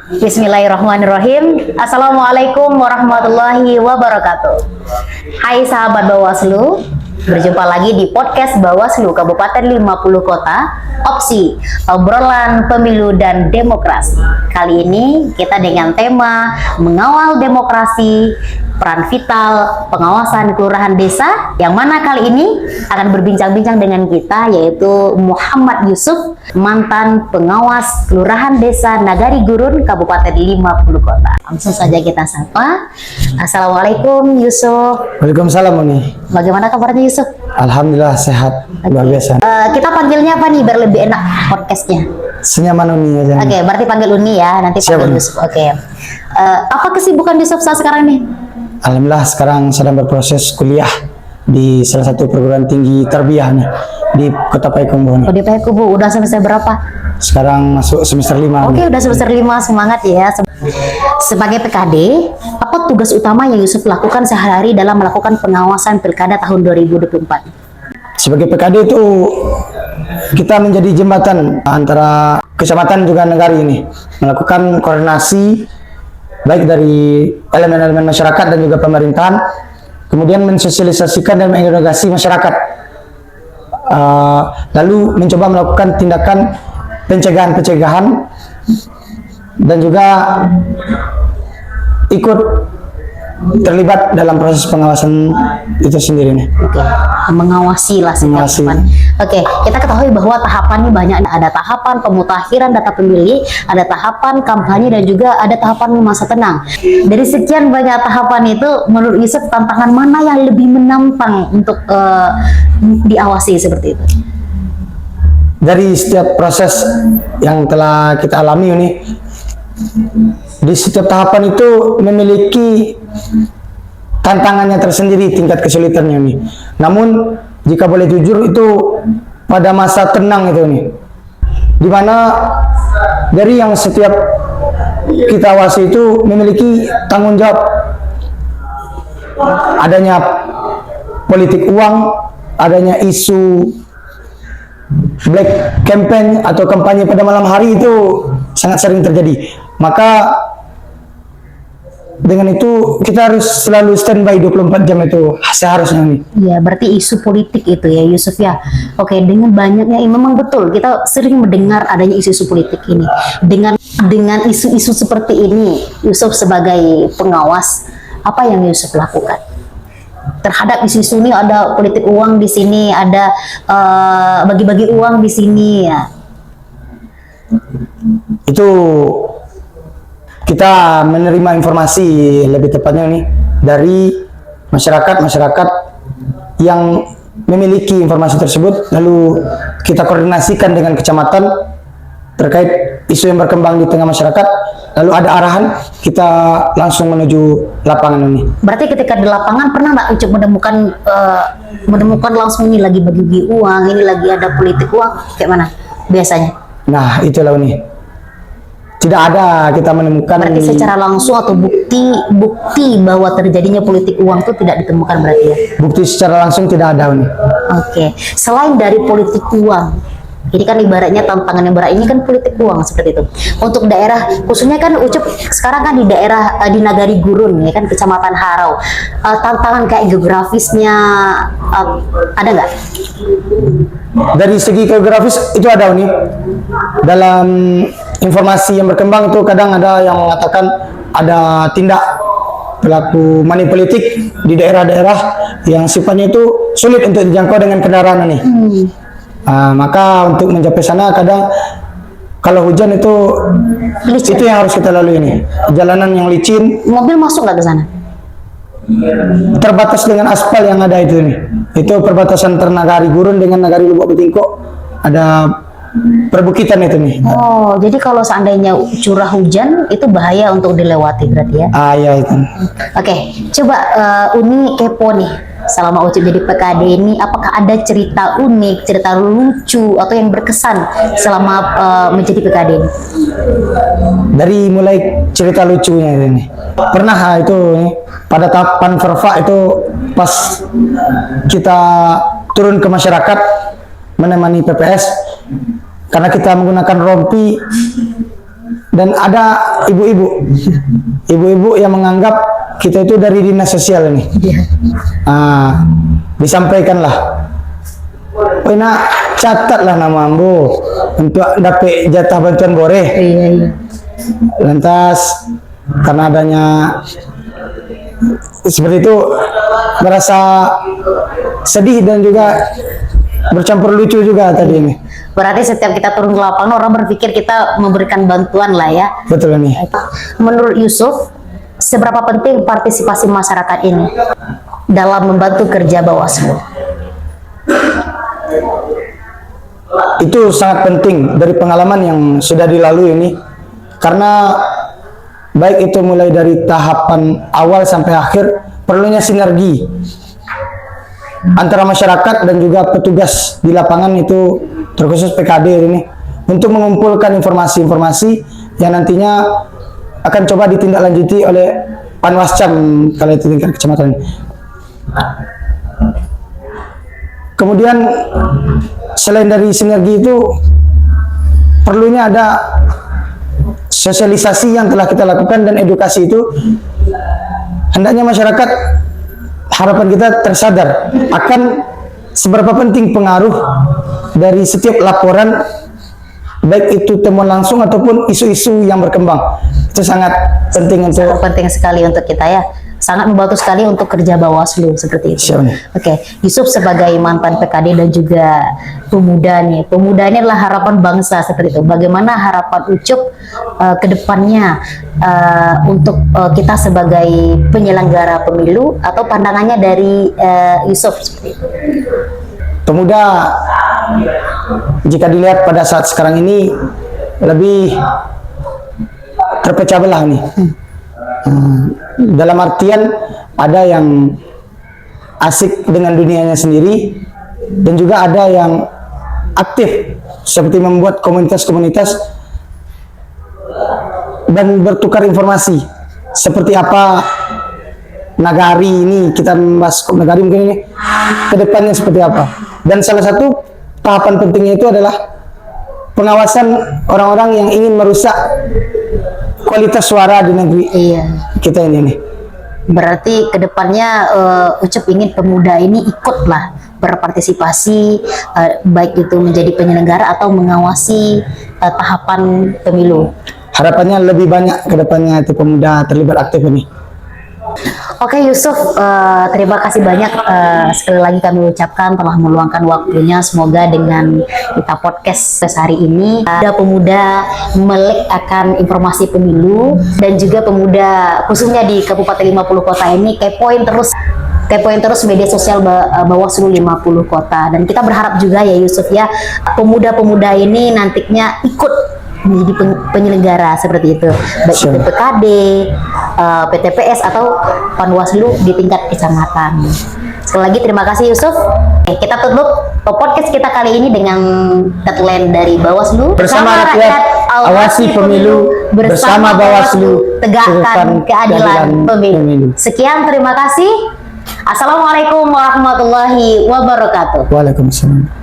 Bismillahirrahmanirrahim. Assalamualaikum warahmatullahi wabarakatuh. Hai sahabat Bawaslu, berjumpa lagi di podcast Bawaslu Kabupaten 50 Kota, opsi obrolan pemilu dan demokrasi. Kali ini kita dengan tema mengawal demokrasi, peran vital pengawasan kelurahan desa, yang mana kali ini akan berbincang-bincang dengan kita yaitu Muhammad Yusuf, mantan pengawas kelurahan desa Nagari Gurun Kabupaten 50 Kota. Langsung saja kita sapa. Assalamualaikum Yusuf. Waalaikumsalam Uni. Bagaimana kabarnya Yusuf? Alhamdulillah sehat, luar biasa. Kita panggilnya apa nih biar lebih enak podcastnya? Senyaman Uni aja. Oke, berarti panggil Uni ya, nanti panggil Yusuf. Oke. Apa kesibukan Yusuf saat sekarang nih? Alhamdulillah sekarang sedang berproses kuliah di salah satu perguruan tinggi tarbiyah nih di Kota Payakumbuh. Oh, di Payakumbuh. Udah semester berapa? Sekarang masuk semester 5. Oke, udah semester 5, semangat ya. Sebagai PKD, apa tugas utama yang Yusuf lakukan sehari-hari dalam melakukan pengawasan Pilkada tahun 2024? Sebagai PKD itu kita menjadi jembatan antara kecamatan juga negari ini, melakukan koordinasi baik dari elemen-elemen masyarakat dan juga pemerintahan, kemudian mensosialisasikan dan mengedukasi masyarakat, lalu mencoba melakukan tindakan pencegahan dan juga ikut terlibat dalam proses pengawasan itu sendiri nih. Oke, mengawasi lah setiap tahapan. Oke, kita ketahui bahwa tahapan ini banyak. Ada tahapan pemutakhiran data pemilih, ada tahapan kampanye, dan juga ada tahapan masa tenang. Dari sekian banyak tahapan itu, menurut Yusuf tantangan mana yang lebih menantang untuk diawasi seperti itu? Dari setiap proses yang telah kita alami ini, di setiap tahapan itu memiliki tantangannya tersendiri, tingkat kesulitannya nih. Namun jika boleh jujur itu pada masa tenang itu nih, dimana dari yang setiap kita awasi itu memiliki tanggung jawab. Adanya politik uang, adanya isu black campaign atau kampanye pada malam hari itu sangat sering terjadi. Maka dengan itu kita harus selalu standby 24 jam itu seharusnya nih. Iya, berarti isu politik itu ya Yusuf ya. Oke, dengan banyaknya memang betul kita sering mendengar adanya isu-isu politik ini. Dengan isu-isu seperti ini, Yusuf sebagai pengawas, apa yang Yusuf lakukan terhadap isu-isu ini? Ada politik uang di sini, ada bagi-bagi uang di sini ya. Itu kita menerima informasi, lebih tepatnya nih, dari masyarakat yang memiliki informasi tersebut, lalu kita koordinasikan dengan kecamatan terkait isu yang berkembang di tengah masyarakat, lalu ada arahan, kita langsung menuju lapangan ini. Berarti ketika di lapangan pernah nggak Ucup menemukan langsung ini lagi bagi uang, ini lagi ada politik uang, kayak mana biasanya? Nah, itulah nih. Tidak ada kita menemukan. Berarti secara langsung atau bukti bahwa terjadinya politik uang itu tidak ditemukan berarti ya? Bukti secara langsung tidak ada nih. Oke. Selain dari politik uang, ini kan ibaratnya tantangan yang berat ini kan politik uang seperti itu. Untuk daerah, khususnya kan Ucup sekarang kan di daerah di Nagari Gurun ya kan, Kecamatan Harau. Tantangan kayak geografisnya ada nggak? Dari segi geografis itu ada nih. Dalam informasi yang berkembang itu kadang ada yang mengatakan ada tindak pelaku money politik di daerah-daerah yang sifatnya itu sulit untuk dijangkau dengan kendaraan nih. Maka untuk mencapai sana kadang kalau hujan itu licin. Itu yang harus kita lalui ini, jalanan yang licin. Mobil masuk nggak ke sana? Terbatas dengan aspal yang ada itu nih. Itu perbatasan Nagari Gurun dengan Nagari Lubuk Betingko, ada perbukitan itu nih. Oh, jadi kalau seandainya curah hujan itu bahaya untuk dilewati berarti ya? Iya itu. Oke, coba Uni kepo nih. Selama Ucup jadi PKD ini, apakah ada cerita unik, cerita lucu atau yang berkesan selama menjadi PKD ini? Dari mulai cerita lucunya ini. Pernah itu nih, pada tahapan verva itu pas kita turun ke masyarakat menemani PPS, karena kita menggunakan rompi dan ada ibu-ibu yang menganggap kita itu dari dinas sosial ini. Disampaikanlah, oh nak catatlah nama ambo untuk dapat jatah bantuan boreh. Lantas karena adanya seperti itu merasa sedih dan juga bercampur lucu juga tadi ini. Berarti setiap kita turun ke lapangan orang berpikir kita memberikan bantuan lah ya. Betul nih. Menurut Yusuf, seberapa penting partisipasi masyarakat ini dalam membantu kerja Bawaslu? Itu sangat penting dari pengalaman yang sudah dilalui ini, karena baik itu mulai dari tahapan awal sampai akhir perlunya sinergi antara masyarakat dan juga petugas di lapangan, itu terkhusus PKD ini, untuk mengumpulkan informasi-informasi yang nantinya akan coba ditindaklanjuti oleh Panwascam kalau itu tingkat kecamatan. Kemudian selain dari sinergi itu perlunya ada sosialisasi yang telah kita lakukan, dan edukasi itu hendaknya masyarakat, harapan kita tersadar akan seberapa penting pengaruh dari setiap laporan, baik itu temuan langsung ataupun isu-isu yang berkembang. Itu sangat penting untuk, sangat penting sekali untuk kita ya, sangat membantu sekali untuk kerja Bawaslu seperti itu. Oke, Yusuf sebagai mantan PKD dan juga pemuda nih, pemuda ini adalah harapan bangsa seperti itu. Bagaimana harapan Ucup ke depannya untuk kita sebagai penyelenggara pemilu, atau pandangannya dari Yusuf seperti itu? Pemuda jika dilihat pada saat sekarang ini lebih terpecah belah nih. Dalam artian ada yang asik dengan dunianya sendiri, dan juga ada yang aktif seperti membuat komunitas-komunitas dan bertukar informasi seperti apa nagari ini. Kita membahas nagari mungkin ini kedepannya seperti apa, dan salah satu tahapan pentingnya itu adalah pengawasan orang-orang yang ingin merusak kualitas suara di negeri kita ini. Berarti kedepannya Ucup ingin pemuda ini ikutlah berpartisipasi, baik itu menjadi penyelenggara atau mengawasi tahapan pemilu. Harapannya lebih banyak kedepannya itu pemuda terlibat aktif ini. Oke Yusuf, terima kasih banyak sekali lagi kami ucapkan telah meluangkan waktunya. Semoga dengan kita podcast hari ini ada pemuda melek akan informasi pemilu, dan juga pemuda khususnya di Kabupaten 50 Kota ini kepoin terus media sosial Bawaslu 50 Kota. Dan kita berharap juga ya Yusuf ya, pemuda-pemuda ini nantinya ikut menjadi penyelenggara seperti itu, baik itu PKD, PTPS atau Panwaslu di tingkat kecamatan. Sekali lagi terima kasih Yusuf. Kita tutup podcast kita kali ini dengan tagline dari Bawaslu: bersama rakyat, awasi pemilu, bersama Bawaslu, tegakkan keadilan pemilu. Sekian, terima kasih. Assalamualaikum warahmatullahi wabarakatuh. Waalaikumsalam.